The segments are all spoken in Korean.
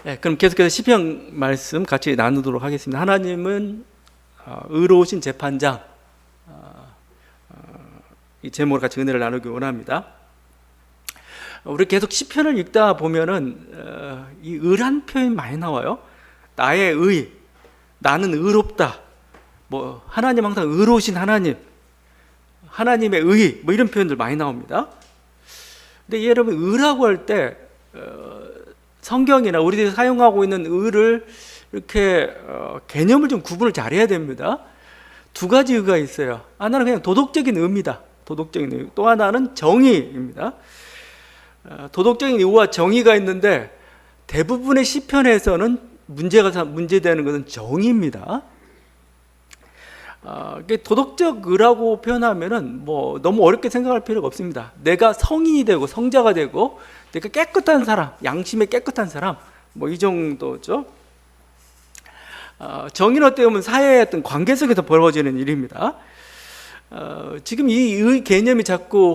그럼 계속해서 시편 말씀 같이 나누도록 하겠습니다. 하나님은 의로우신 재판장, 이 제목으로 같이 은혜를 나누기 원합니다. 우리 계속 시편을 읽다 보면은 이 의란 표현이 많이 나와요. 나의 의, 나는 의롭다. 뭐 하나님 항상 의로우신 하나님, 하나님의 의, 뭐 이런 표현들 많이 나옵니다. 근데 여러분 의라고 할 때 성경이나 우리들이 사용하고 있는 의를 이렇게 개념을 좀 구분을 잘해야 됩니다. 두 가지 의가 있어요. 하나는 그냥 도덕적인 의입니다. 도덕적인 의. 또 하나는 정의입니다. 도덕적인 의와 정의가 있는데 대부분의 시편에서는 문제되는 것은 정의입니다. 도덕적 의라고 표현하면은 뭐 너무 어렵게 생각할 필요가 없습니다. 내가 성인이 되고 성자가 되고 내가 깨끗한 사람, 양심에 깨끗한 사람, 뭐 이 정도죠. 정의는 어떻게 보면 사회의 어떤 관계 속에서 벌어지는 일입니다. 지금 이 의 개념이 자꾸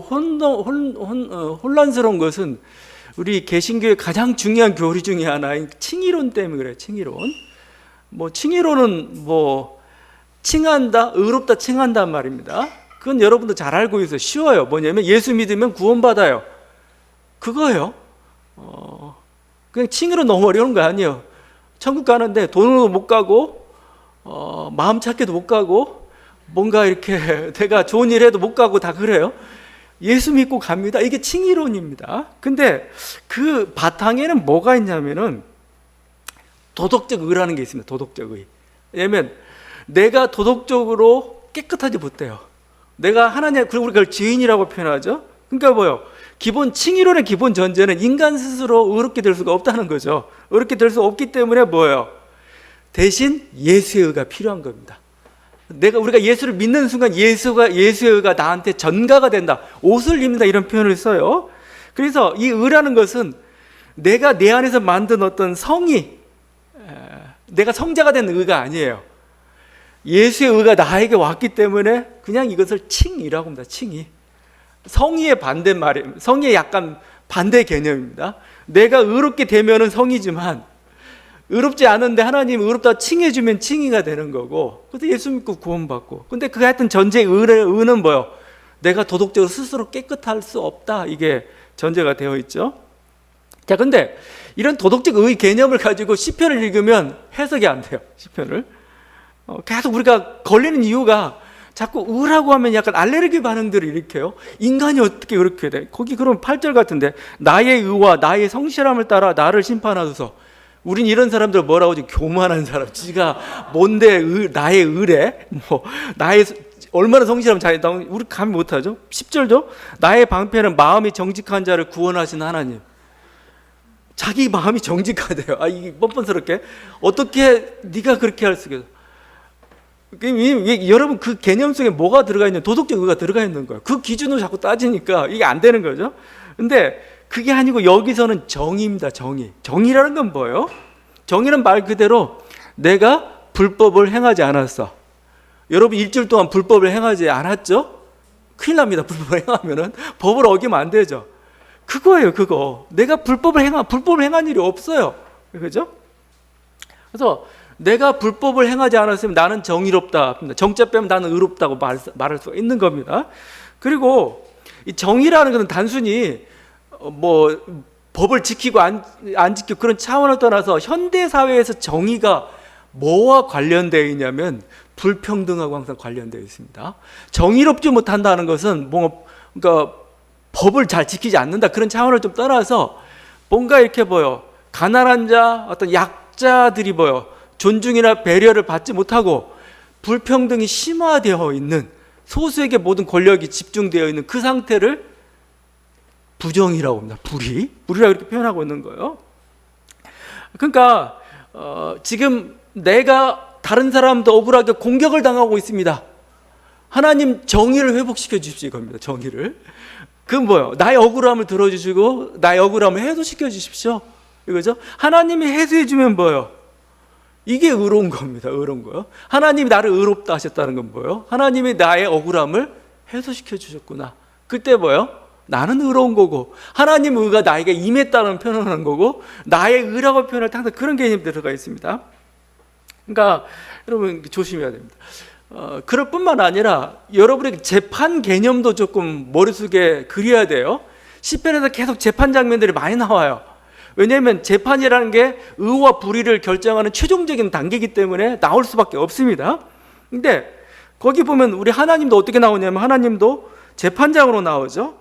혼란스러운 것은 우리 개신교의 가장 중요한 교리 중에 하나인 칭의론 때문에 그래요. 칭의론. 뭐 칭의론은 뭐 칭한다, 의롭다 칭한단 말입니다. 그건 여러분도 잘 알고 있어요. 쉬워요. 뭐냐면 예수 믿으면 구원받아요. 그거예요. 그냥 칭의로 너무 어려운 거 아니에요. 천국 가는데 돈으로 못 가고 마음 찾게도 못 가고 뭔가 이렇게 내가 좋은 일 해도 못 가고 다 그래요. 예수 믿고 갑니다. 이게 칭의론입니다. 근데 그 바탕에는 뭐가 있냐면은 도덕적 의라는 게 있습니다. 도덕적 의. 왜냐면 내가 도덕적으로 깨끗하지 못해요. 내가 하나님, 그리고 우리가 죄인이라고 표현하죠. 그러니까 뭐요? 기본 칭의론의 기본 전제는 인간 스스로 의롭게 될 수가 없다는 거죠. 의롭게 될 수 없기 때문에 뭐예요? 대신 예수의 의가 필요한 겁니다. 우리가 예수를 믿는 순간 예수의 의가 나한테 전가가 된다. 옷을 입는다 이런 표현을 써요. 그래서 이 의라는 것은 내가 내 안에서 만든 어떤 성이 내가 성자가 된 의가 아니에요. 예수의 의가 나에게 왔기 때문에 그냥 이것을 칭의라고 합니다. 칭의. 성의의 반대말이에요. 성의의 약간 반대 개념입니다. 내가 의롭게 되면은 성이지만 의롭지 않은데 하나님 의롭다 칭해주면 칭의가 되는 거고, 그래서 예수 믿고 구원받고. 근데 그 하여튼 전제의 의는 뭐요? 내가 도덕적으로 스스로 깨끗할 수 없다. 이게 전제가 되어 있죠. 자, 근데 이런 도덕적 의 개념을 가지고 시편을 읽으면 해석이 안 돼요. 시편을. 계속 우리가 걸리는 이유가 자꾸 의라고 하면 약간 알레르기 반응들을 일으켜요. 인간이 어떻게 그렇게 돼? 거기 그럼 8절 같은데 나의 의와 나의 성실함을 따라 나를 심판하소서. 우린 이런 사람들 뭐라고 하지? 교만한 사람. 지가 뭔데 나의 의래? 뭐 나의 얼마나 성실하면 자기 우리 감히 못하죠? 10절죠? 나의 방패는 마음이 정직한 자를 구원하신 하나님. 자기 마음이 정직하대요. 이게 뻔뻔스럽게 어떻게 네가 그렇게 할 수가? 여러분 그 개념 속에 뭐가 들어가 있는, 도덕적 의가 들어가 있는 거예요. 그 기준으로 자꾸 따지니까 이게 안 되는 거죠. 근데 그게 아니고 여기서는 정의입니다. 정의라는 건 뭐예요? 정의는 말 그대로 내가 불법을 행하지 않았어. 여러분 일주일 동안 불법을 행하지 않았죠? 큰일 납니다. 불법을 행하면은 법을 어기면 안 되죠. 그거예요. 그거 내가 불법을 행한 일이 없어요. 그죠? 그래서 내가 불법을 행하지 않았으면 나는 정의롭다. 정자 빼면 나는 의롭다고 말할 수가 있는 겁니다. 그리고 이 정의라는 것은 단순히 뭐 법을 지키고 안 지키고 그런 차원을 떠나서 현대 사회에서 정의가 뭐와 관련되어 있냐면 불평등하고 항상 관련되어 있습니다. 정의롭지 못한다는 것은 그러니까 법을 잘 지키지 않는다 그런 차원을 좀 떠나서 뭔가 이렇게 가난한 자, 어떤 약자들이 존중이나 배려를 받지 못하고 불평등이 심화되어 있는, 소수에게 모든 권력이 집중되어 있는 그 상태를 부정이라고 합니다. 불이라고 이렇게 표현하고 있는 거예요. 그러니까 지금 내가 다른 사람도 억울하게 공격을 당하고 있습니다. 하나님 정의를 회복시켜 주십시오. 이겁니다. 정의를. 그건 뭐예요? 나의 억울함을 들어주시고 나의 억울함을 해소시켜 주십시오. 이거죠. 하나님이 해소해 주면 뭐예요? 이게 의로운 겁니다. 의로운 거요. 하나님이 나를 의롭다 하셨다는 건 뭐예요? 하나님이 나의 억울함을 해소시켜 주셨구나. 그때 뭐예요? 나는 의로운 거고, 하나님 의가 나에게 임했다는 표현을 하는 거고, 나의 의라고 표현할 때 항상 그런 개념이 들어가 있습니다. 그러니까 여러분 조심해야 됩니다. 그럴 뿐만 아니라 여러분의 재판 개념도 조금 머릿속에 그려야 돼요. 시편에서 계속 재판 장면들이 많이 나와요. 왜냐하면 재판이라는 게 의와 불의를 결정하는 최종적인 단계이기 때문에 나올 수밖에 없습니다. 근데 거기 보면 우리 하나님도 어떻게 나오냐면, 하나님도 재판장으로 나오죠.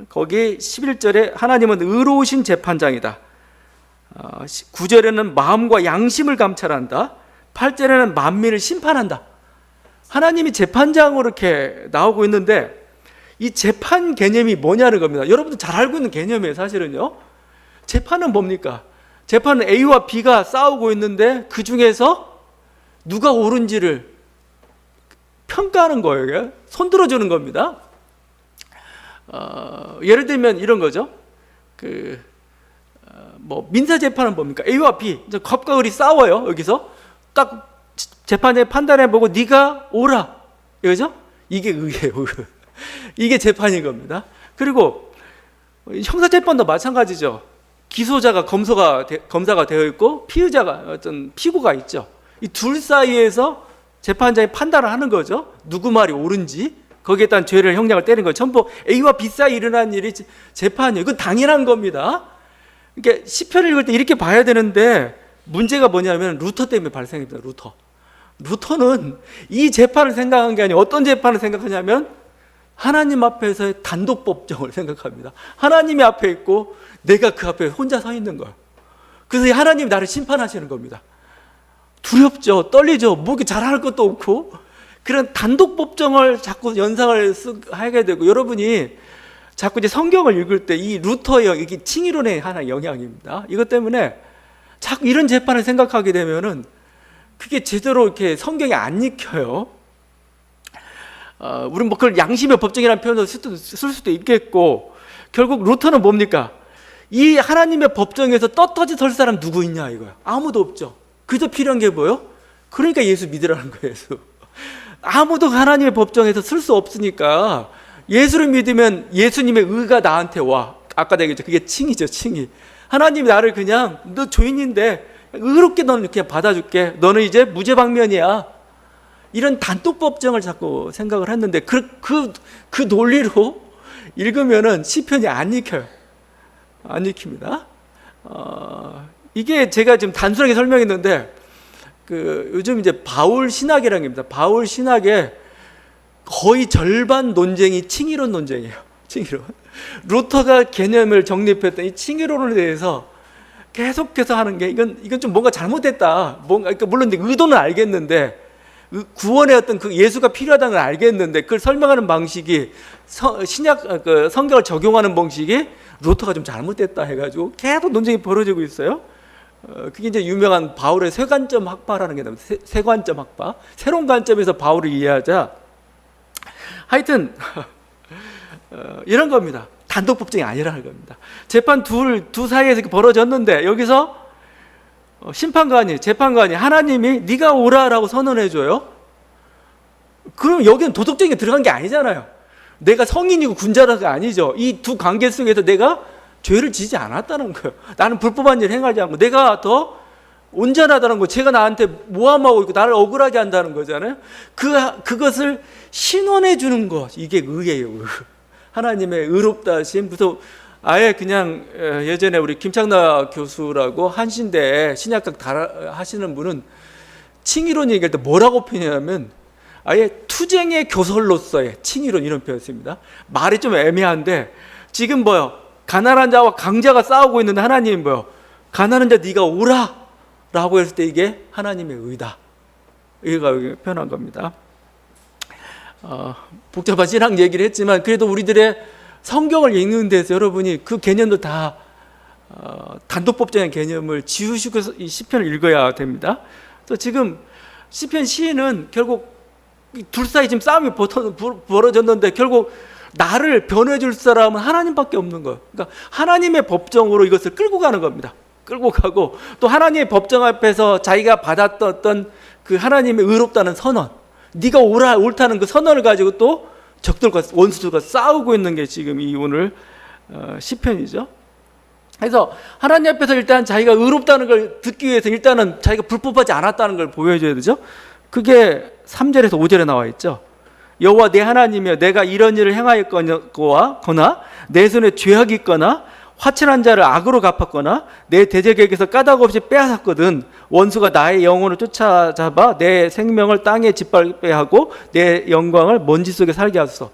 거기 11절에 하나님은 의로우신 재판장이다. 9절에는 마음과 양심을 감찰한다. 8절에는 만민을 심판한다. 하나님이 재판장으로 이렇게 나오고 있는데, 이 재판 개념이 뭐냐는 겁니다. 여러분도 잘 알고 있는 개념이에요. 사실은요, 재판은 뭡니까? 재판은 A와 B가 싸우고 있는데 그 중에서 누가 옳은지를 평가하는 거예요. 손들어주는 겁니다. 예를 들면 이런 거죠. 민사 재판은 뭡니까? A와 B, 겁과 을이 싸워요. 여기서 딱 재판에 판단해보고 네가 옳아, 이거죠? 이게 의예요. 이게 재판인 겁니다. 그리고 형사재판도 마찬가지죠. 기소자가 검사가 되어 있고 피의자가 어떤 피고가 있죠. 이 둘 사이에서 재판장이 판단을 하는 거죠. 누구 말이 옳은지, 거기에 따른 죄를 형량을 때리는 거죠. 전부 A와 B 사이에 일어난 일이 재판이에요. 이건 당연한 겁니다. 그러니까 시편을 읽을 때 이렇게 봐야 되는데, 문제가 뭐냐면 루터 때문에 발생합니다. 루터는 이 재판을 생각한 게 아니라 어떤 재판을 생각하냐면 하나님 앞에서의 단독 법정을 생각합니다. 하나님이 앞에 있고 내가 그 앞에 혼자 서 있는 거예요. 그래서 하나님이 나를 심판하시는 겁니다. 두렵죠, 떨리죠, 뭐 이렇게 잘할 것도 없고, 그런 단독 법정을 자꾸 연상을 하게 되고, 여러분이 자꾸 이제 성경을 읽을 때 이 루터의 이게 칭의론의 하나의 영향입니다. 이것 때문에 자꾸 이런 재판을 생각하게 되면은 그게 제대로 이렇게 성경에 안 읽혀요. 우리는 뭐 그걸 양심의 법정이라는 표현을 쓸 수도 있겠고, 결국 루터는 뭡니까? 이 하나님의 법정에서 떳떳이 설 사람 누구 있냐 이거야. 아무도 없죠. 그저 필요한 게 뭐예요? 그러니까 예수 믿으라는 거예요. 예수. 아무도 하나님의 법정에서 쓸 수 없으니까 예수를 믿으면 예수님의 의가 나한테 와. 아까 얘기했죠. 그게 칭의죠, 칭의. 하나님이 나를 그냥, 너 죄인인데 의롭게 너는 그냥 받아줄게. 너는 이제 무죄방면이야. 이런 단독 법정을 자꾸 생각을 했는데, 그 논리로 읽으면은 시편이 안 읽혀요. 안 읽힙니다. 이게 제가 지금 단순하게 설명했는데, 요즘 이제 바울 신학이라는 겁니다. 바울 신학의 거의 절반 논쟁이 칭의론 논쟁이에요. 칭의론. 루터가 개념을 정립했던 이 칭의론에 대해서 계속해서 하는 게, 이건 좀 뭔가 잘못됐다. 그러니까 물론 의도는 알겠는데, 구원의 어떤 그 예수가 필요하다는 걸 알겠는데, 그걸 설명하는 방식이 성경을 적용하는 방식이 루터가 좀 잘못됐다 해가지고 계속 논쟁이 벌어지고 있어요. 그게 이제 유명한 바울의 쇠관점 학파라는 게 나옵니다. 쇠관점 학파. 새로운 관점에서 바울을 이해하자. 하여튼 이런 겁니다. 단독 법정이 아니라는 겁니다. 재판 두 사이에서 이렇게 벌어졌는데, 여기서 심판관이, 재판관이 하나님이 네가 오라라고 선언해줘요. 그럼 여기는 도덕적인 게 들어간 게 아니잖아요. 내가 성인이고 군자라가 아니죠. 이 두 관계 속에서 내가 죄를 지지 않았다는 거예요. 나는 불법한 일을 행하지 않고 내가 더 온전하다는 거, 제가 나한테 모함하고 있고 나를 억울하게 한다는 거잖아요. 그것을 신원해 주는 것, 이게 의예요. 하나님의 의롭다 하심. 그래서 아예 그냥 예전에 우리 김창나 교수라고 한신대 신약학 하시는 분은 칭의론 얘기할 때 뭐라고 표현하냐면, 아예 투쟁의 교설로서의 칭의론, 이런 표현을 씁니다. 말이 좀 애매한데, 지금 뭐요? 가난한 자와 강자가 싸우고 있는데 하나님이 뭐요? 가난한 자 네가 오라 라고 했을 때 이게 하나님의 의다. 이거 표현한 겁니다. 복잡한 신학 얘기를 했지만, 그래도 우리들의 성경을 읽는 데서 여러분이 그 개념도 다 단독법정의 개념을 지우시고 이 시편을 읽어야 됩니다. 그래서 지금 시편 시인은 결국 둘 사이 지금 싸움이 벌어졌는데, 결국 나를 변호해 줄 사람은 하나님밖에 없는 거예요. 그러니까 하나님의 법정으로 이것을 끌고 가는 겁니다. 끌고 가고, 또 하나님의 법정 앞에서 자기가 받았던 어떤 그 하나님의 의롭다는 선언, 네가 옳다는 그 선언을 가지고 또 적들과 원수들과 싸우고 있는 게 지금 이 오늘 시편이죠. 그래서 하나님 앞에서 일단 자기가 의롭다는 걸 듣기 위해서 일단은 자기가 불법하지 않았다는 걸 보여줘야 되죠. 그게 3절에서 5절에 나와 있죠. 여호와 내 하나님이여 내가 이런 일을 행하였거나 내 손에 죄악이 있거나 화친한 자를 악으로 갚았거나 내 대적에게서 까닭 없이 빼앗았거든 원수가 나의 영혼을 쫓아잡아 내 생명을 땅에 짓밟게 하고 내 영광을 먼지 속에 살게 하소서.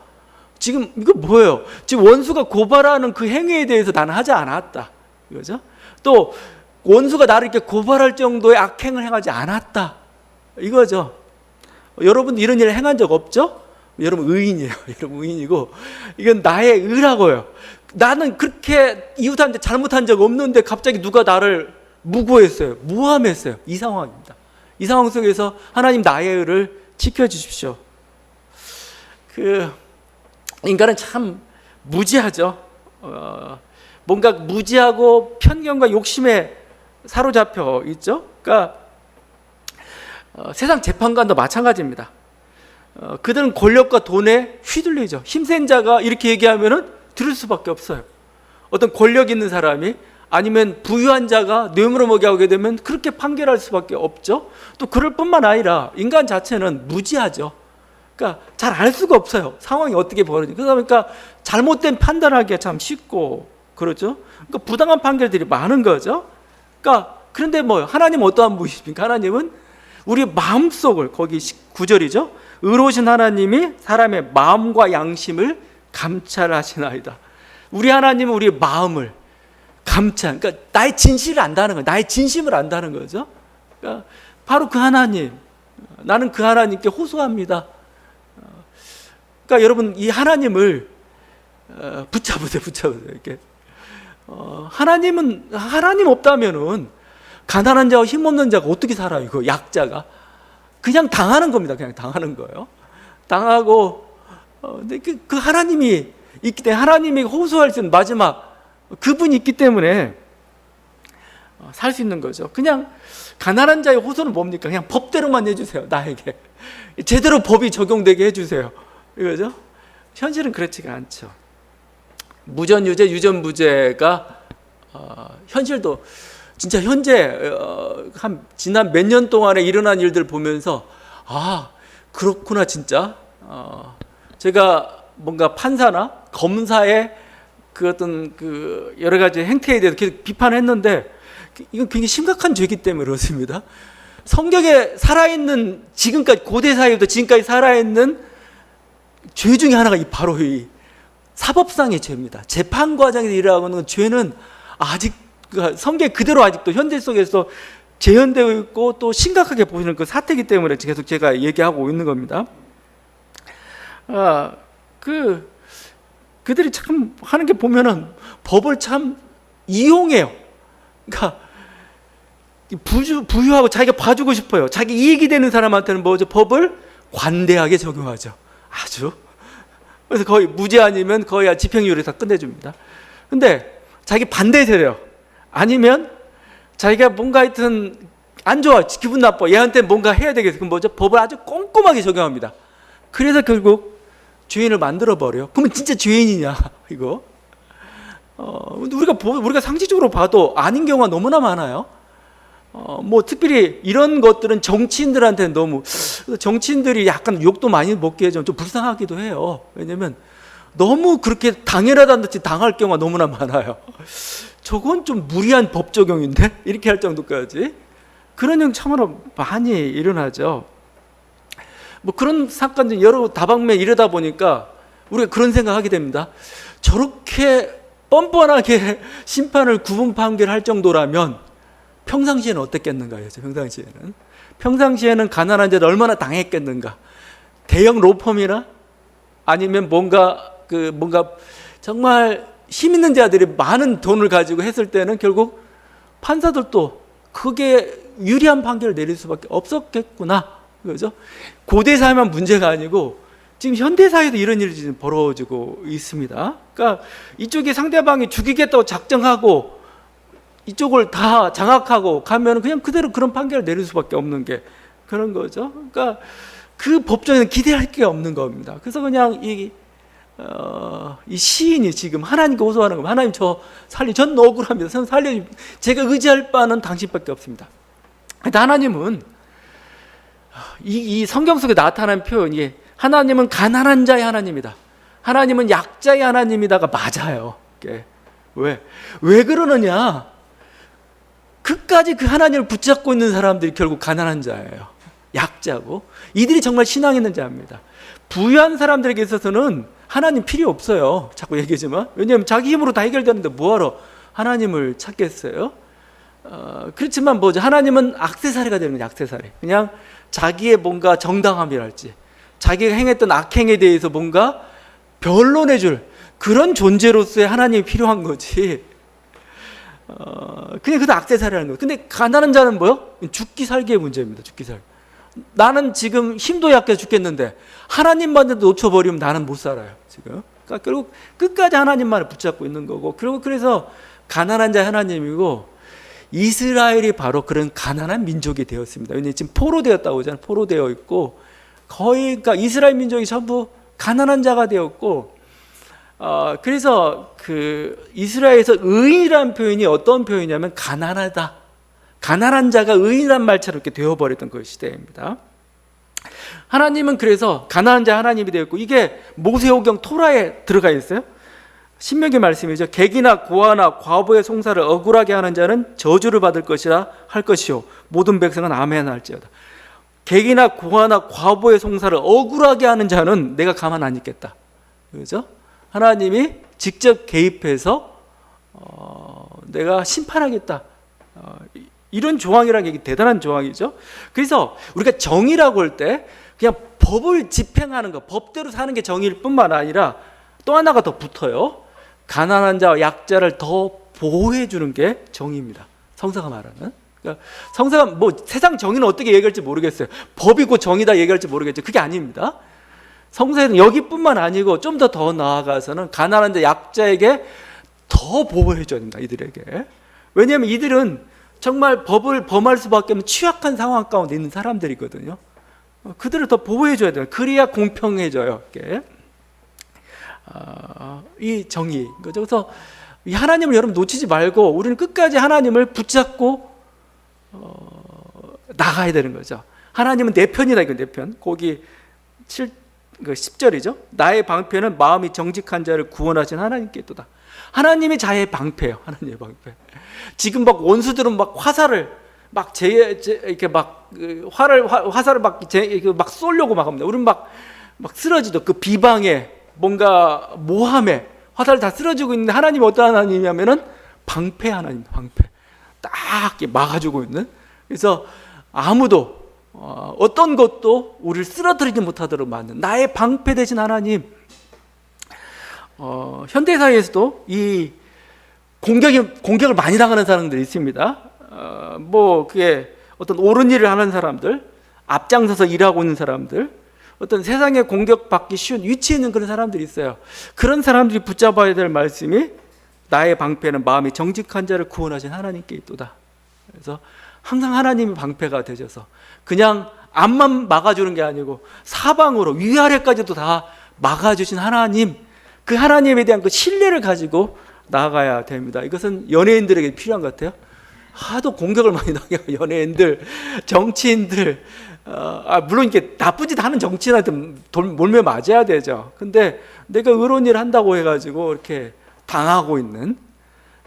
지금 이거 뭐예요? 지금 원수가 고발하는 그 행위에 대해서 나는 하지 않았다 이거죠. 또 원수가 나를 이렇게 고발할 정도의 악행을 행하지 않았다 이거죠. 여러분 이런 일을 행한 적 없죠? 여러분 의인이에요. 여러분 의인이고 이건 나의 의라고요. 나는 그렇게 이웃한테 잘못한 적 없는데 갑자기 누가 나를 무고했어요. 무함했어요. 이 상황입니다. 이 상황 속에서 하나님 나의 의를 지켜주십시오. 인간은 참 무지하죠. 뭔가 무지하고 편견과 욕심에 사로잡혀 있죠. 그러니까 세상 재판관도 마찬가지입니다. 그들은 권력과 돈에 휘둘리죠. 힘센 자가 이렇게 얘기하면은 들을 수밖에 없어요. 어떤 권력 있는 사람이 아니면 부유한 자가 뇌물을 먹게 되면 그렇게 판결할 수밖에 없죠. 또 그럴 뿐만 아니라 인간 자체는 무지하죠. 그러니까 잘 알 수가 없어요. 상황이 어떻게 벌어지는지. 그러다 보니까 잘못된 판단하기가 참 쉽고 그렇죠. 그러니까 부당한 판결들이 많은 거죠. 그런데 하나님은 어떠한 분이십니까? 하나님은 우리 마음속을 거기 9절이죠. 의로우신 하나님이 사람의 마음과 양심을 감찰하시나이다. 우리 하나님은 우리 마음을 감찰, 그러니까 나의 진실을 안다는 거예요. 나의 진심을 안다는 거죠. 그러니까 바로 그 하나님, 나는 그 하나님께 호소합니다. 그러니까 여러분 이 하나님을 붙잡으세요. 이렇게 하나님 없다면은 가난한 자와 힘없는 자가 어떻게 살아요? 이거 약자가 그냥 당하는 겁니다. 그냥 당하는 거예요. 당하고 근데 그 하나님이 있기 때문에 하나님이 호소할 수 있는 마지막 그분이 있기 때문에 살 수 있는 거죠. 그냥 가난한 자의 호소는 뭡니까? 그냥 법대로만 해주세요. 나에게 제대로 법이 적용되게 해주세요. 이거죠. 현실은 그렇지가 않죠. 무전유죄, 유전무죄가 현실도 진짜 현재 지난 몇 년 동안에 일어난 일들 보면서 그렇구나 진짜. 제가 뭔가 판사나 검사의 그 어떤 그 여러 가지 행태에 대해서 계속 비판했는데 이건 굉장히 심각한 죄이기 때문에 그렇습니다. 성경에 살아있는 지금까지 고대 사회부터 지금까지 살아있는 죄 중에 하나가 바로 이 사법상의 죄입니다. 재판 과정에서 일어나는 죄는 아직 성경 그대로 아직도 현대 속에서 재현되고 있고 또 심각하게 보시는 그 사태이기 때문에 계속 제가 얘기하고 있는 겁니다. 그들이 참 하는 게 보면은 법을 참 이용해요. 그러니까 부유하고 자기가 봐주고 싶어요. 자기 이익이 되는 사람한테는 뭐죠? 법을 관대하게 적용하죠. 아주. 그래서 거의 무죄 아니면 거의 집행유예로 다 끝내줍니다. 근데 자기 반대 세력 아니면 자기가 뭔가 하여튼 안 좋아, 기분 나빠, 얘한테 뭔가 해야 되겠어. 그럼 뭐죠? 법을 아주 꼼꼼하게 적용합니다. 그래서 결국 죄인을 만들어버려요. 그러면 진짜 죄인이냐, 이거? 우리가 상식적으로 봐도 아닌 경우가 너무나 많아요. 특별히 이런 것들은 정치인들한테는 너무, 정치인들이 약간 욕도 많이 먹게 해서 좀 불쌍하기도 해요. 왜냐면 너무 그렇게 당연하다는 듯이 당할 경우가 너무나 많아요. 저건 좀 무리한 법 적용인데? 이렇게 할 정도까지. 그런 형 참으로 많이 일어나죠. 그런 사건들 여러 다방면 이러다 보니까 우리가 그런 생각하게 됩니다. 저렇게 뻔뻔하게 심판을 구분 판결할 정도라면 평상시에는 어땠겠는가 해서 평상시에는 가난한 자들 얼마나 당했겠는가. 대형 로펌이나 아니면 뭔가 정말 힘 있는 자들이 많은 돈을 가지고 했을 때는 결국 판사들도 그게 유리한 판결을 내릴 수밖에 없었겠구나. 그죠? 고대 사회만 문제가 아니고 지금 현대 사회도 이런 일이 지금 벌어지고 있습니다. 그러니까 이쪽에 상대방이 죽이겠다고 작정하고 이쪽을 다 장악하고 가면 그냥 그대로 그런 판결을 내릴 수밖에 없는 게 그런 거죠. 그러니까 그 법정에는 기대할 게 없는 겁니다. 그래서 그냥 이 시인이 지금 하나님께 호소하는 겁니다. 하나님 전 억울합니다. 제가 의지할 바는 당신밖에 없습니다. 근데 하나님은 이 성경 속에 나타난 표현이 하나님은 가난한 자의 하나님이다, 하나님은 약자의 하나님이다가 맞아요. 왜 그러느냐? 끝까지 그 하나님을 붙잡고 있는 사람들이 결국 가난한 자예요. 약자고, 이들이 정말 신앙 있는 자입니다. 부유한 사람들에게 있어서는 하나님 필요 없어요. 자꾸 얘기하지만, 왜냐하면 자기 힘으로 다 해결되는데 뭐하러 하나님을 찾겠어요? 그렇지만 하나님은 액세서리가 되는 거예요. 액세서리. 그냥 자기의 뭔가 정당함이랄지, 자기가 행했던 악행에 대해서 뭔가 변론해줄 그런 존재로서의 하나님이 필요한 거지. 그냥 그도 액세서리라는 거예요. 근데 가난한 자는 뭐요? 죽기 살기의 문제입니다. 죽기 살기. 나는 지금 힘도 약해 죽겠는데 하나님만 놓쳐버리면 나는 못 살아요. 지금. 그러니까 결국 끝까지 하나님만을 붙잡고 있는 거고, 그리고 그래서 가난한 자 하나님이고, 이스라엘이 바로 그런 가난한 민족이 되었습니다. 왜냐하면 지금 포로되었다고 하잖아요. 포로되어 있고, 그러니까 이스라엘 민족이 전부 가난한 자가 되었고, 그래서 그 이스라엘에서 의인이라는 표현이 어떤 표현이냐면 가난하다, 가난한 자가 의인이란 말처럼 이렇게 되어버렸던 그 시대입니다. 하나님은 그래서 가난한 자 하나님이 되었고, 이게 모세오경 토라에 들어가 있어요. 신명기 말씀이죠. 객이나 고아나 과부의 송사를 억울하게 하는 자는 저주를 받을 것이라 할 것이요 모든 백성은 아멘 할지어다. 객이나 고아나 과부의 송사를 억울하게 하는 자는 내가 가만 안 있겠다. 그죠? 하나님이 직접 개입해서 내가 심판하겠다. 이런 조항이라는 게 대단한 조항이죠. 그래서 우리가 정의라고 할 때 그냥 법을 집행하는 것, 법대로 사는 게 정의일 뿐만 아니라 또 하나가 더 붙어요. 가난한 자와 약자를 더 보호해 주는 게 정의입니다. 성서가 말하는. 그러니까 성서가 세상 정의는 어떻게 얘기할지 모르겠어요. 법이고 정의다 얘기할지 모르겠죠. 그게 아닙니다. 성서에는 여기뿐만 아니고 좀 더 나아가서는 가난한 자 약자에게 더 보호해 줘야 된다. 이들에게. 왜냐하면 이들은 정말 법을 범할 수밖에 없는 취약한 상황 가운데 있는 사람들이거든요. 그들을 더 보호해 줘야 돼요. 그래야 공평해져요. 이게. 이 정의 거죠. 그래서 이 하나님을 여러분 놓치지 말고 우리는 끝까지 하나님을 붙잡고 나가야 되는 거죠. 하나님은 내 편이다. 이거 내 편. 거기 10절이죠. 나의 방패는 마음이 정직한 자를 구원하신 하나님께 있도다. 하나님이 자의 방패예요. 하나님의 방패. 지금 막 원수들은 막 화살을 막 이렇게 막 화살을 막 쏘려고 막 합니다. 우리는 막 쓰러지도 그 비방에 뭔가 모함에 화살 다 쓰러지고 있는데, 하나님이 어떤 하나님이냐면은 방패 하나님, 방패 딱 막아주고 있는. 그래서 아무도 어떤 것도 우리를 쓰러뜨리지 못하도록 만든 나의 방패 되신 하나님. 현대 사회에서도 이 공격을 많이 당하는 사람들이 있습니다. 그게 어떤 옳은 일을 하는 사람들, 앞장서서 일하고 있는 사람들, 어떤 세상에 공격받기 쉬운 위치에 있는 그런 사람들이 있어요. 그런 사람들이 붙잡아야 될 말씀이 나의 방패는 마음이 정직한 자를 구원하신 하나님께 있도다. 그래서 항상 하나님이 방패가 되셔서 그냥 앞만 막아주는 게 아니고 사방으로 위아래까지도 다 막아주신 하나님, 그 하나님에 대한 그 신뢰를 가지고 나아가야 됩니다. 이것은 연예인들에게 필요한 것 같아요. 하도 공격을 많이 당해요. 연예인들, 정치인들, 물론 이렇게 나쁜 짓 하는 정치인한테 몰매 맞아야 되죠. 근데 내가 의로운 일을 한다고 해가지고 이렇게 당하고 있는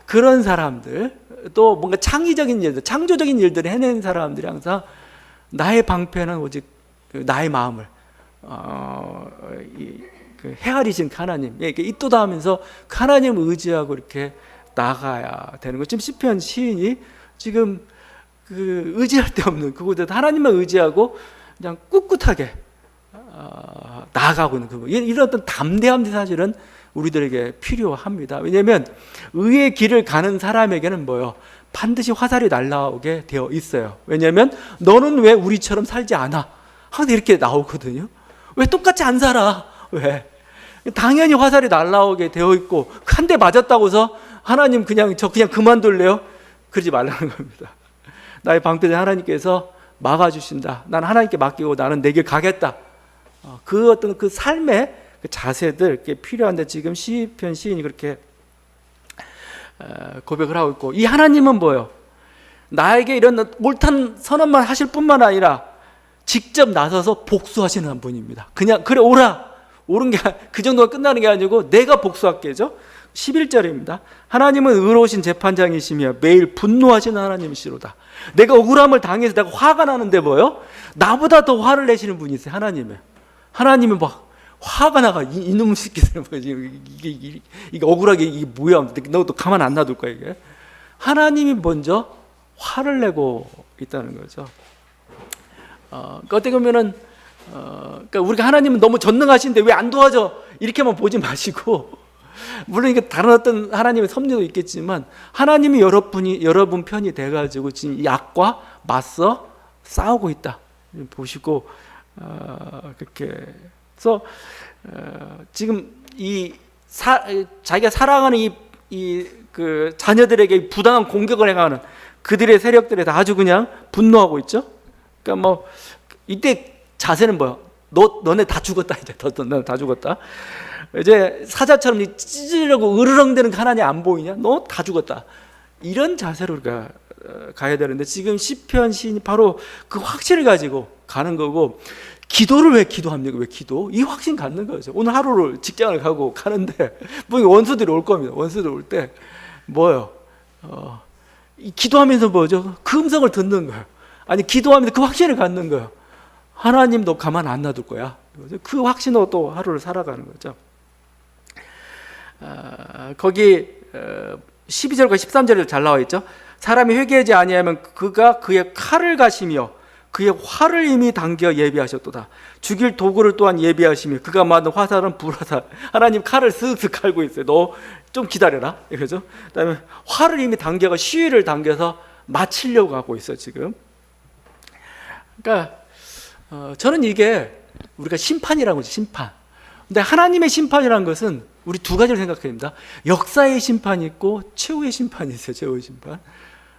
그런 사람들, 또 뭔가 창의적인 일들, 창조적인 일들을 해낸 사람들이 항상 나의 방패는 오직 나의 마음을 헤아리신 하나님에게 있도다 하면서 그 하나님을 의지하고 이렇게 나가야 되는 거죠. 지금 시편 시인이 지금 그 의지할 데 없는 그곳에 하나님만 의지하고 그냥 꿋꿋하게 나아가고 있는 그 이런 어떤 담대함이 사실은 우리들에게 필요합니다. 왜냐하면 의의 길을 가는 사람에게는 반드시 화살이 날라오게 되어 있어요. 왜냐하면 너는 왜 우리처럼 살지 않아? 항상 이렇게 나오거든요. 왜 똑같이 안 살아? 왜? 당연히 화살이 날라오게 되어 있고, 한 대 맞았다고 해서 하나님 그냥 그만둘래요? 그러지 말라는 겁니다. 나의 방패된 하나님께서 막아주신다. 나는 하나님께 맡기고 나는 내 길 가겠다. 그 어떤 그 삶의 그 자세들 이렇게 필요한데 지금 시편 시인이 그렇게 고백을 하고 있고, 이 하나님은 뭐예요? 나에게 이런 옳단 선언만 하실 뿐만 아니라 직접 나서서 복수하시는 분입니다. 그냥 그래 오라, 옳은 게 그 정도가 끝나는 게 아니고 내가 복수할게죠. 11절입니다. 하나님은 의로우신 재판장이시며 매일 분노하시는 하나님이시로다. 내가 억울함을 당해서 내가 화가 나는데 뭐요? 나보다 더 화를 내시는 분이 있어요. 하나님이 막 화가 나가. 이놈 새끼들 이게 억울하게 이게 뭐야? 너도 가만 안 놔둘 거야 이게. 하나님이 먼저 화를 내고 있다는 거죠. 어떻게 보면은 그러니까 우리가 하나님은 너무 전능하신데 왜 안 도와줘? 이렇게만 보지 마시고, 물론 이게 다른 어떤 하나님의 섭리도 있겠지만 하나님이 여러분 편이 돼가지고 지금 이 악과 맞서 싸우고 있다 보시고, 그렇게 해서 지금 자기가 사랑하는 그 자녀들에게 부당한 공격을 행하는 그들의 세력들에 다 아주 그냥 분노하고 있죠. 그러니까 뭐 이때 자세는 뭐야? 너네 다 죽었다 이제. 너네 다 죽었다. 이제 사자처럼 찢으려고 으르렁대는 하나님 안 보이냐? 너 다 죽었다. 이런 자세로 우리가 가야 되는데 지금 시편 시인이 바로 그 확신을 가지고 가는 거고, 기도를 왜 기도합니까? 왜 기도? 이 확신 갖는 거죠. 오늘 하루를 직장을 가고 가는데 뭐 원수들이 올 겁니다. 원수들이 올 때 뭐예요? 기도하면서 뭐죠? 그 음성을 듣는 거예요. 아니 기도하면서 그 확신을 갖는 거예요. 하나님도 가만 안 놔둘 거야. 그 확신으로 또 하루를 살아가는 거죠. 거기 12절과 13절에 잘 나와 있죠. 사람이 회개하지 아니하면 그가 그의 칼을 가시며 그의 활을 이미 당겨 예비하셨도다. 죽일 도구를 또한 예비하시며 그가 만든 화살은 불화살. 하나님 칼을 쓱쓱 갈고 있어요. 너 좀 기다려라. 그죠? 그다음에 활을 이미 당겨가 시위를 당겨서 마치려고 하고 있어요 지금. 그러니까 저는 이게 우리가 심판이라고 하죠. 심판. 근데 하나님의 심판이라는 것은 우리 두 가지를 생각해야 됩니다. 역사의 심판이 있고 최후의 심판이 있어요. 최후의 심판.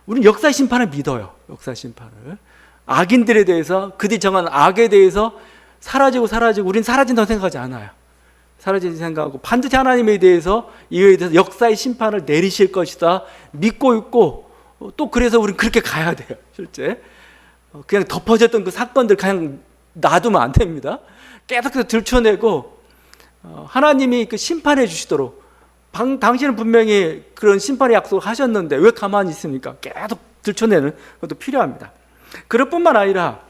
우리는 역사의 심판을 믿어요. 역사의 심판을. 악인들에 대해서, 그들이 정한 악에 대해서 사라지고 우리는 사라진다고 생각하지 않아요. 사라진다고 생각하고 반드시 하나님에 대해서, 이에 대해서 역사의 심판을 내리실 것이다 믿고 있고, 또 그래서 우리는 그렇게 가야 돼요. 실제 그냥 덮어졌던 그 사건들 그냥 놔두면 안 됩니다. 계속해서 들춰내고 하나님이 그 심판해 주시도록, 당신은 분명히 그런 심판의 약속을 하셨는데 왜 가만히 있습니까? 계속 들춰내는 것도 필요합니다. 그럴 뿐만 아니라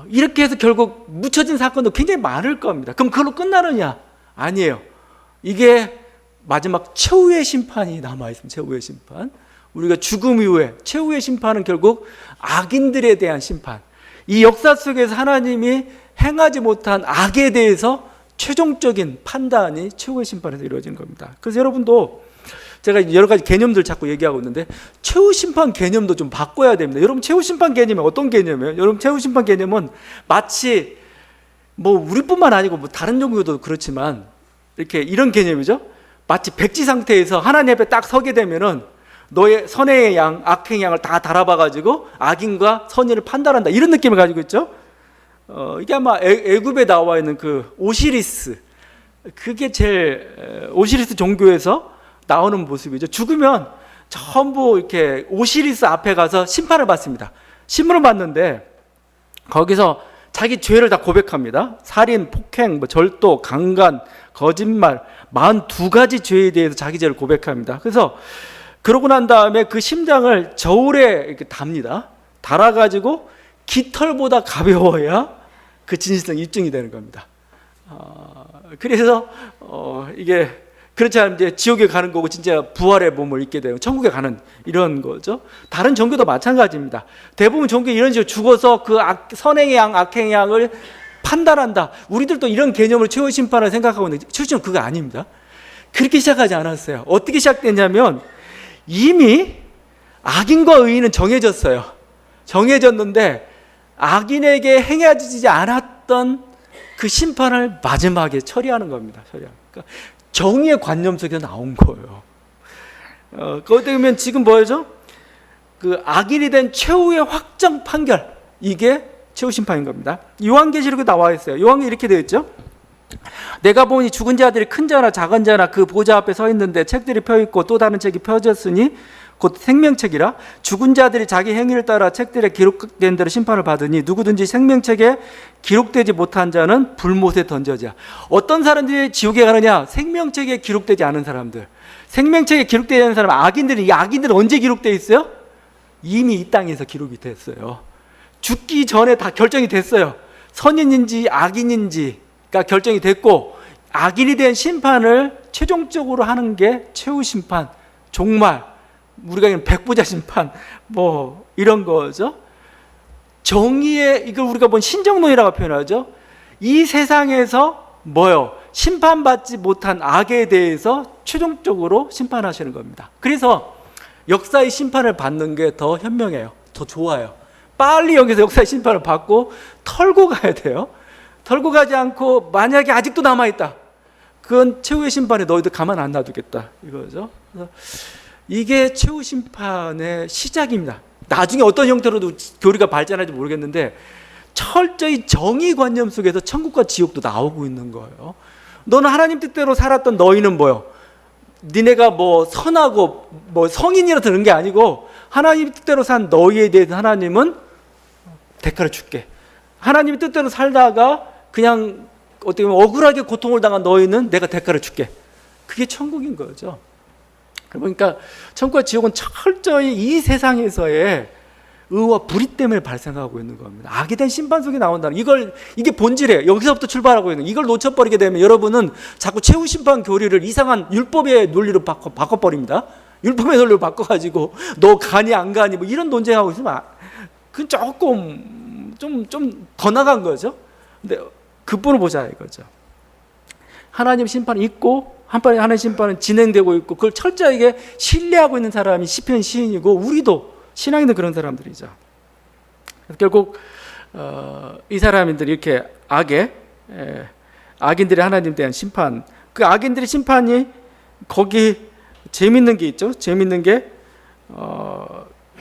이렇게 해서 결국 묻혀진 사건도 굉장히 많을 겁니다. 그럼 그걸로 끝나느냐? 아니에요. 이게 마지막 최후의 심판이 남아있습니다. 최후의 심판. 우리가 죽음 이후에 최후의 심판은 결국 악인들에 대한 심판. 이 역사 속에서 하나님이 행하지 못한 악에 대해서 최종적인 판단이 최후의 심판에서 이루어진 겁니다. 그래서 여러분도, 제가 여러 가지 개념들 자꾸 얘기하고 있는데 최후 심판 개념도 좀 바꿔야 됩니다. 여러분 최후 심판 개념이 어떤 개념이에요? 여러분 최후 심판 개념은 마치 뭐 우리뿐만 아니고 뭐 다른 종교도 그렇지만 이렇게 이런 개념이죠. 마치 백지 상태에서 하나님 앞에 딱 서게 되면은 너의 선의 양, 악행 양을 다 달아봐가지고 악인과 선인을 판단한다, 이런 느낌을 가지고 있죠. 이게 아마 애굽에 나와 있는 그 오시리스, 그게 제일 오시리스 종교에서 나오는 모습이죠. 죽으면 전부 이렇게 오시리스 앞에 가서 심판을 받습니다. 신문을 받는데 거기서 자기 죄를 다 고백합니다. 살인, 폭행, 절도, 강간, 거짓말, 42가지 죄에 대해서 자기 죄를 고백합니다. 그래서 그러고 난 다음에 그 심장을 저울에 이렇게 답니다. 달아가지고 깃털보다 가벼워야 그 진실성 입증이 되는 겁니다. 그래서 이게 그렇지 않으면 이제 지옥에 가는 거고 진짜 부활의 몸을 입게 되고 천국에 가는 이런 거죠. 다른 종교도 마찬가지입니다. 대부분 종교 이런 식으로 죽어서 그 선행의 양, 악행의 양을 판단한다. 우리들도 이런 개념을 최후 심판을 생각하고 있는데 실제로 그거 아닙니다. 그렇게 시작하지 않았어요. 어떻게 시작됐냐면 이미 악인과 의인은 정해졌어요. 정해졌는데 악인에게 행해지지 않았던 그 심판을 마지막에 처리하는 겁니다. 그러니까 정의의 관념 속에서 나온 거예요. 그것에 보면 지금 뭐죠? 그 악인이 된 최후의 확정 판결, 이게 최후 심판인 겁니다. 요한계시록에 나와 있어요. 요한계시록에 이렇게 되어 있죠. 내가 보니 죽은 자들이 큰 자나 작은 자나 그 보좌 앞에 서 있는데 책들이 펴 있고 또 다른 책이 펴졌으니 곧 생명책이라. 죽은 자들이 자기 행위를 따라 책들에 기록된 대로 심판을 받으니 누구든지 생명책에 기록되지 못한 자는 불못에 던져져. 어떤 사람들이 지옥에 가느냐? 생명책에 기록되지 않은 사람들. 생명책에 기록되지 않은 사람, 악인들은, 이 악인들은 언제 기록되어 있어요? 이미 이 땅에서 기록이 됐어요. 죽기 전에 다 결정이 됐어요. 선인인지 악인인지가 결정이 됐고, 악인이 된 심판을 최종적으로 하는 게 최후 심판, 종말, 우리가 이런 백보자 심판, 뭐 이런 거죠. 정의의, 이걸 우리가 본 신정론이라고 표현하죠. 이 세상에서 뭐요? 심판받지 못한 악에 대해서 최종적으로 심판하시는 겁니다. 그래서 역사의 심판을 받는 게 더 현명해요. 더 좋아요. 빨리 여기서 역사의 심판을 받고 털고 가야 돼요. 털고 가지 않고 만약에 아직도 남아있다, 그건 최후의 심판에 너희들 가만 안 놔두겠다, 이거죠. 그래서 이게 최후 심판의 시작입니다. 나중에 어떤 형태로도 교리가 발전할지 모르겠는데 철저히 정의관념 속에서 천국과 지옥도 나오고 있는 거예요. 너는 하나님 뜻대로 살았던 너희는 뭐요? 니네가 뭐 선하고 뭐 성인이라 그런 게 아니고 하나님 뜻대로 산 너희에 대해서 하나님은 대가를 줄게. 하나님의 뜻대로 살다가 그냥 어떻게 보면 억울하게 고통을 당한 너희는 내가 대가를 줄게. 그게 천국인 거죠. 그러니까 천국과 지옥은 철저히 이 세상에서의 의와 불의 때문에 발생하고 있는 겁니다. 악에 대한 심판 속에 나온다는, 이게 본질이에요. 여기서부터 출발하고 있는, 이걸 놓쳐버리게 되면 여러분은 자꾸 최후 심판 교리를 이상한 율법의 논리로 바꿔버립니다. 율법의 논리로 바꿔가지고 너 가니 안 가니 뭐 이런 논쟁하고 있으면 그건 조금 좀 더 나간 거죠. 근데 근본을 보자 이거죠. 하나님 심판이 있고 하나님 심판은 진행되고 있고 그걸 철저하게 신뢰하고 있는 사람이 시편 시인이고 우리도 신앙인들 그런 사람들이죠. 결국 이 사람들이 이렇게 악인들이 하나님에 대한 심판, 그 악인들의 심판이 거기 재밌는 게 있죠. 재밌는 게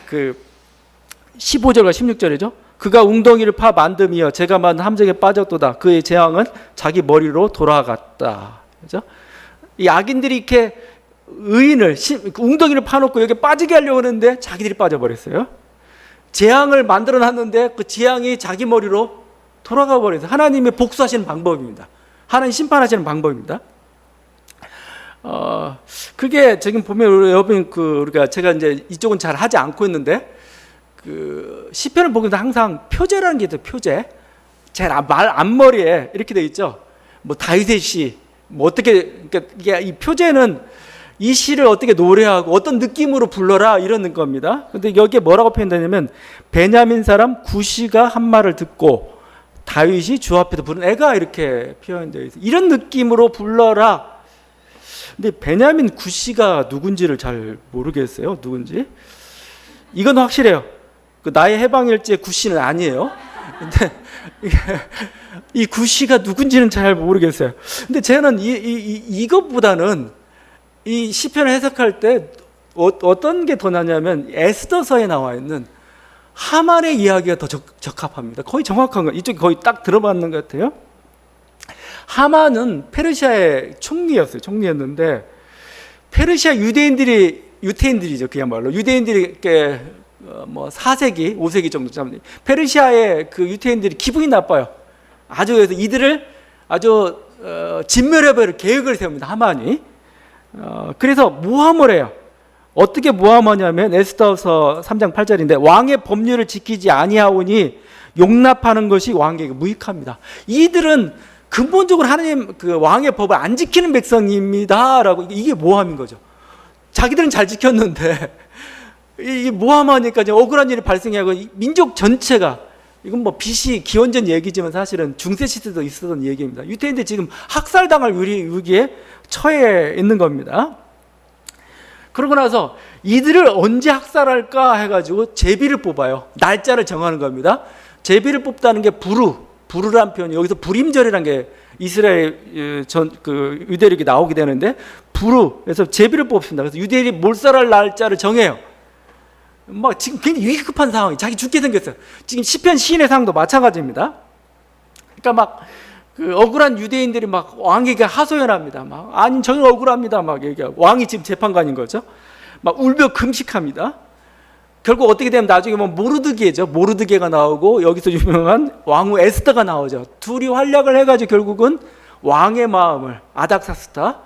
그 15절과 16절이죠. 그가 웅덩이를 파 만듦이여 제가 만든 함정에 빠졌도다. 그의 재앙은 자기 머리로 돌아갔다. 그죠? 이 악인들이 이렇게 의인을 웅덩이를 파놓고 여기 빠지게 하려고 하는데 자기들이 빠져버렸어요. 재앙을 만들어 놨는데 그 재앙이 자기 머리로 돌아가 버려서 하나님의 복수하시는 방법입니다. 하나님 심판하시는 방법입니다. 그게 지금 보면 여러분 우리가 제가 이제 이쪽은 잘 하지 않고 있는데 그 시편을 보면서 항상 표제라는 게 있어요. 표제. 제 말 앞머리에 이렇게 돼 있죠. 뭐 다윗의 시, 뭐 어떻게, 그러니까 이 표제는 이 시를 어떻게 노래하고 어떤 느낌으로 불러라 이런 겁니다. 근데 여기에 뭐라고 표현되냐면 베냐민 사람 구시가 한 말을 듣고 다윗이 주 앞에서 부른 애가 이렇게 표현되어 있어요. 이런 느낌으로 불러라. 근데 베냐민 구시가 누군지를 잘 모르겠어요. 누군지. 이건 확실해요. 그 나의 해방일지의 구시는 아니에요. 근데 이 구시가 누군지는 잘 모르겠어요. 근데 저는 이것보다는 이 시편을 해석할 때 어떤 게 더 나냐면 에스더서에 나와 있는 하만의 이야기가 더 적합합니다. 거의 정확한 거. 이쪽이 거의 딱 들어맞는 것 같아요. 하만은 페르시아의 총리였는데 페르시아 유태인들이죠. 그야말로 유대인들이 이렇게 뭐 4세기, 5세기 정도 페르시아의 그 유태인들이 기분이 나빠요. 아주 그래서 이들을 아주 진멸해버릴 계획을 세웁니다. 하만이. 그래서 모함을 해요. 어떻게 모함하냐면 에스더서 3장 8절인데 왕의 법률을 지키지 아니하오니 용납하는 것이 왕에게 무익합니다. 이들은 근본적으로 하나님 그 왕의 법을 안 지키는 백성입니다라고. 이게 모함인 거죠. 자기들은 잘 지켰는데 이 모함하니까 억울한 일이 발생하고 민족 전체가, 이건 뭐 BC 기원전 얘기지만 사실은 중세 시대도 있었던 얘기입니다. 유태인들 지금 학살당할 위기에 처해 있는 겁니다. 그러고 나서 이들을 언제 학살할까 해가지고 제비를 뽑아요. 날짜를 정하는 겁니다. 제비를 뽑다는 게 부르란 표현이 여기서 불임절이라는 게 이스라엘 유대력이 나오게 되는데 그래서 제비를 뽑습니다. 그래서 유대인이 몰살할 날짜를 정해요. 막 지금 굉장히 위급한 상황이 자기 죽게 생겼어요. 지금 시편 시인의 상황도 마찬가지입니다. 그러니까 막 그 억울한 유대인들이 막 왕에게 하소연합니다. 막 아니 저는 억울합니다. 막 얘기하고 왕이 지금 재판관인 거죠. 막 울며 금식합니다. 결국 어떻게 되면 나중에 뭐 모르드게죠. 모르드게가 나오고 여기서 유명한 왕후 에스더가 나오죠. 둘이 활약을 해가지고 결국은 왕의 마음을 아닥사스다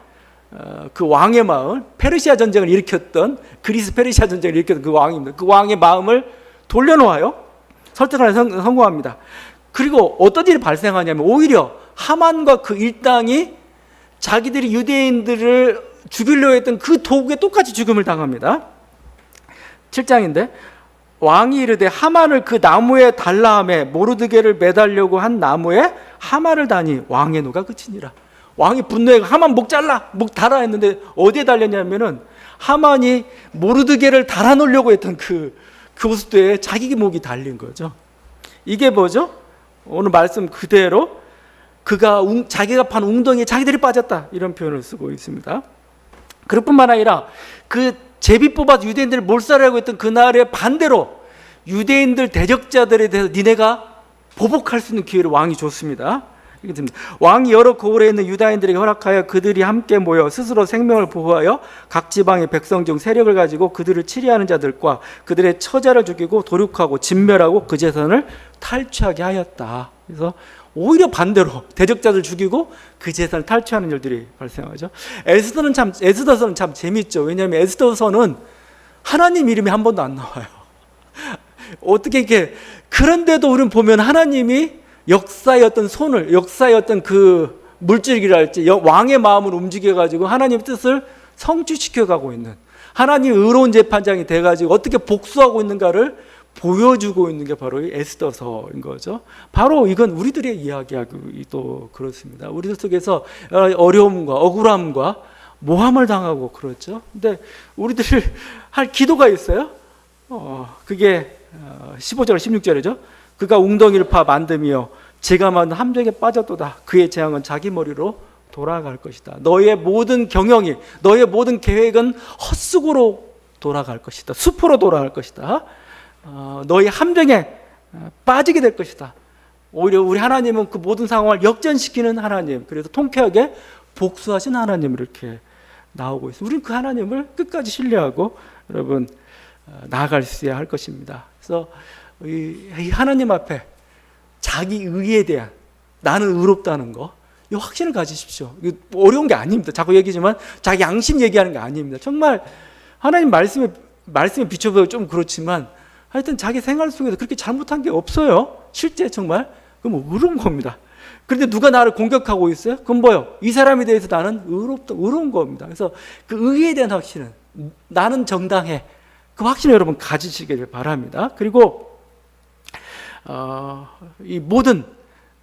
그 왕의 마음 페르시아 전쟁을 일으켰던 그리스 페르시아 전쟁을 일으켰던 그 왕입니다. 그 왕의 마음을 돌려놓아요. 설득하는 성공합니다. 그리고 어떤 일이 발생하냐면 오히려 하만과 그 일당이 자기들이 유대인들을 죽이려고 했던 그 도구에 똑같이 죽음을 당합니다. 7장인데 왕이 이르되 하만을 그 나무에 달라하매 모르드게를 매달려고 한 나무에 하만을 다니 왕의 노가 그치니라. 왕이 분노해 하만 목 잘라 목 달아 했는데 어디에 달렸냐면은 하만이 모르드게를 달아놓으려고 했던 그 교수대에 자기 목이 달린 거죠. 이게 뭐죠? 오늘 말씀 그대로 그가 자기가 판 웅덩이에 자기들이 빠졌다 이런 표현을 쓰고 있습니다. 그뿐만 아니라 그 제비 뽑아서 유대인들을 몰살하려고 했던 그날의 반대로 유대인들 대적자들에 대해서 니네가 보복할 수 있는 기회를 왕이 줬습니다. 왕이 여러 고을에 있는 유다인들에게 허락하여 그들이 함께 모여 스스로 생명을 보호하여 각 지방의 백성 중 세력을 가지고 그들을 치리하는 자들과 그들의 처자를 죽이고 도륙하고 진멸하고 그 재산을 탈취하게 하였다. 그래서 오히려 반대로 대적자들 죽이고 그 재산을 탈취하는 일들이 발생하죠. 에스더서는 참 재밌죠. 왜냐하면 에스더서는 하나님 이름이 한 번도 안 나와요. 어떻게 이렇게 그런데도 우리는 보면 하나님이 역사의 어떤 손을 역사의 어떤 그 물질이랄지 왕의 마음을 움직여가지고 하나님의 뜻을 성취시켜가고 있는 하나님의 의로운 재판장이 돼가지고 어떻게 복수하고 있는가를 보여주고 있는 게 바로 이 에스더서인 거죠. 바로 이건 우리들의 이야기하기도 그렇습니다. 우리들 속에서 어려움과 억울함과 모함을 당하고 그렇죠. 근데 우리들 할 기도가 있어요. 그게 15절 16절이죠. 그가 웅덩이를 파 만듦이여 제가 만든 함정에 빠졌도다. 그의 재앙은 자기 머리로 돌아갈 것이다. 너의 모든 경영이 너의 모든 계획은 헛수고로 돌아갈 것이다. 수포로 돌아갈 것이다. 너의 함정에 빠지게 될 것이다. 오히려 우리 하나님은 그 모든 상황을 역전시키는 하나님, 그래서 통쾌하게 복수하신 하나님 이렇게 나오고 있습니다. 우리는 그 하나님을 끝까지 신뢰하고 여러분 나아갈 수 있어야 할 것입니다. 그래서 이 하나님 앞에 자기 의에 대한 나는 의롭다는 거, 이 확신을 가지십시오. 이거 어려운 게 아닙니다. 자꾸 얘기지만 자기 양심 얘기하는 게 아닙니다. 정말 하나님 말씀에 비춰보면 좀 그렇지만 하여튼 자기 생활 속에서 그렇게 잘못한 게 없어요. 실제 정말 그럼 의로운 겁니다. 그런데 누가 나를 공격하고 있어요? 그건 뭐요? 이 사람에 대해서 나는 의로운 겁니다. 그래서 그 의에 대한 확신은 나는 정당해. 그 확신을 여러분 가지시길 바랍니다. 그리고 이 모든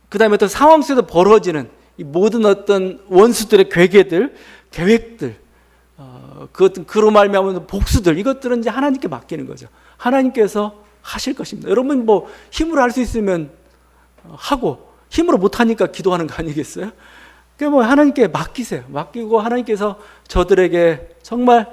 그다음에 어떤 상황 속에서 벌어지는 이 모든 어떤 원수들의 계획들, 그로 말미암은 복수들 이것들은 이제 하나님께 맡기는 거죠. 하나님께서 하실 것입니다. 여러분 뭐 힘으로 할 수 있으면 하고 힘으로 못 하니까 기도하는 거 아니겠어요? 그러니까 뭐 하나님께 맡기세요. 맡기고 하나님께서 저들에게 정말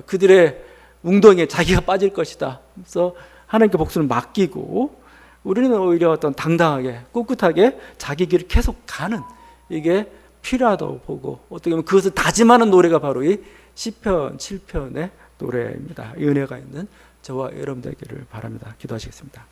그들의 웅덩이에 자기가 빠질 것이다. 그래서 하나님께 복수를 맡기고 우리는 오히려 어떤 당당하게 꿋꿋하게 자기 길을 계속 가는 이게 필요하다고 보고 어떻게 보면 그것을 다짐하는 노래가 바로 이 시편 7편의 노래입니다. 이 은혜가 있는 저와 여러분 되기를 바랍니다. 기도하시겠습니다.